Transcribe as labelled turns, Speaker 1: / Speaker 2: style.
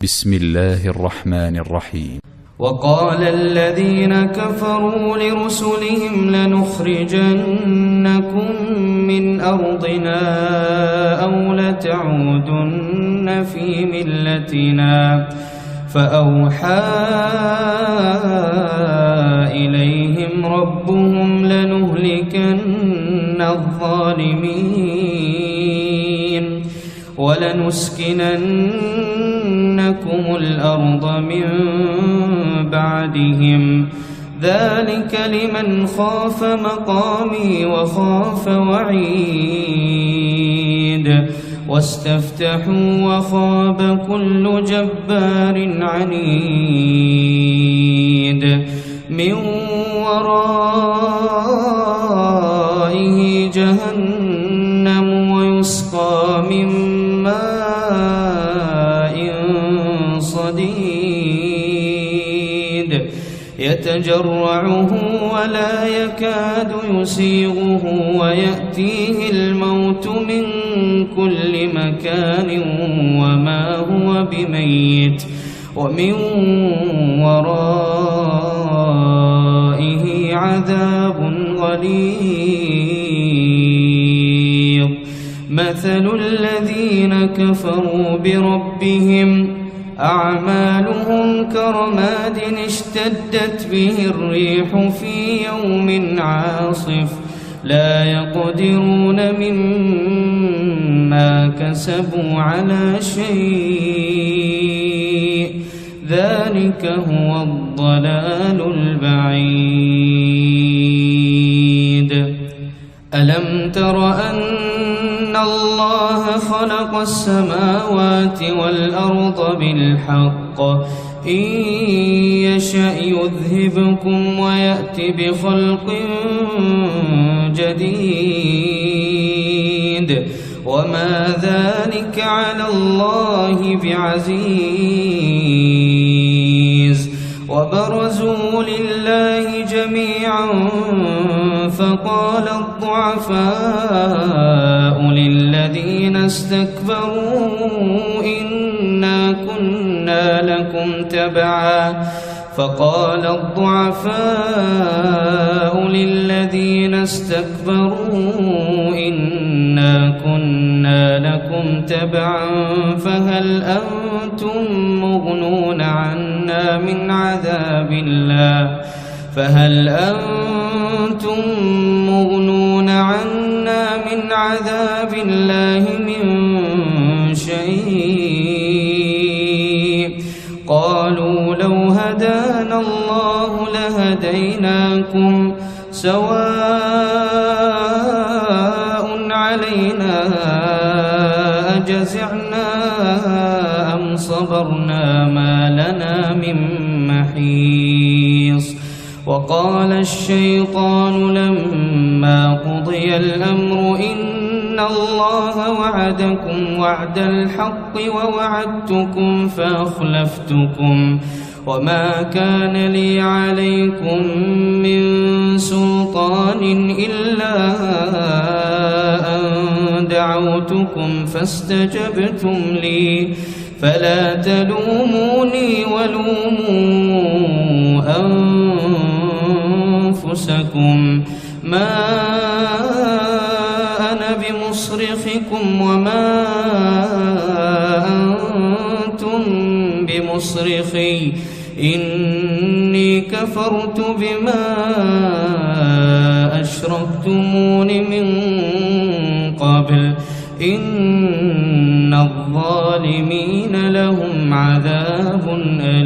Speaker 1: بسم الله الرحمن الرحيم.
Speaker 2: وقال الذين كفروا لرسلهم لنخرجنكم من أرضنا أو لتعودن في ملتنا فأوحى إليهم ربهم لنهلكن الظالمين ولنسكننكم الأرض من بعدهم ذلك لمن خاف مقامي وخاف وعيد واستفتحوا وخاب كل جبار عنيد من ورائه جهنم ويسقى من ماء صديد يتجرعه ولا يكاد يسيغه ويأتيه الموت من كل مكان وما هو بميت ومن ورائه عذاب غليظ مثل الذين كفروا بربهم أعمالهم كرماد اشتدت به الريح في يوم عاصف لا يقدرون مما كسبوا على شيء ذلك هو الضلال البعيد ألم تر أن الله خلق السماوات والأرض بالحق إن يشأ يذهبكم ويأت بخلق جديد وما ذلك على الله بعزيز وبرزوا لله جميعا فقال الضعفاء للذين استكبروا إنا كنا لكم تبعا فقال الضعفاء للذين استكبروا إنا كنا لكم تبعا فهل أنتم مغنون عنا من عذاب الله فهل أنتم مغنون عنا من عذاب الله من شيء قالوا لو هدانا الله لهديناكم سواء علينا أجزعنا أم صبرنا ما لنا من محيص وقال الشيطان لما قضي الأمر إن الله وعدكم وعد الحق ووعدتكم فأخلفتكم وما كان لي عليكم من سلطان إلا أن دعوتكم فاستجبتم لي فلا تلوموني ولوموا أنفسكم ما أنا بمصرخكم وما أنتم بمصرخي إني كفرت بما أشركتمون من قبل إن الظالمين لهم عذاب أليم.